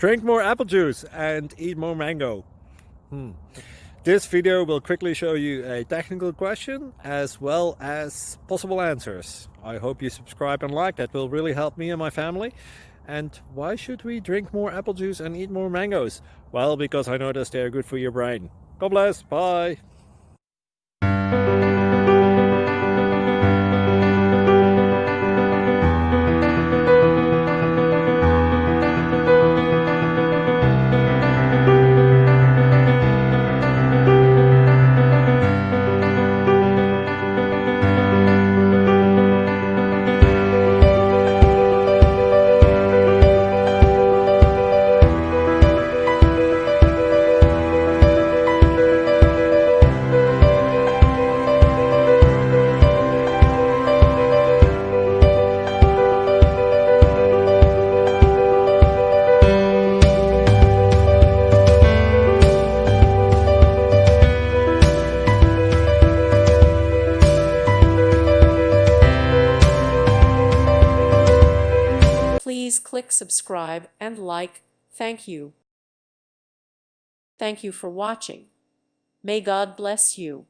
Drink more apple juice and eat more mango. This video will quickly show you a technical question as well as possible answers. I hope you subscribe and like, that will really help me and my family. And why should we drink more apple juice and eat more mangoes? Well, because I noticed they're good for your brain. God bless, bye! Please click subscribe and like. Thank you. Thank you for watching. May God bless you.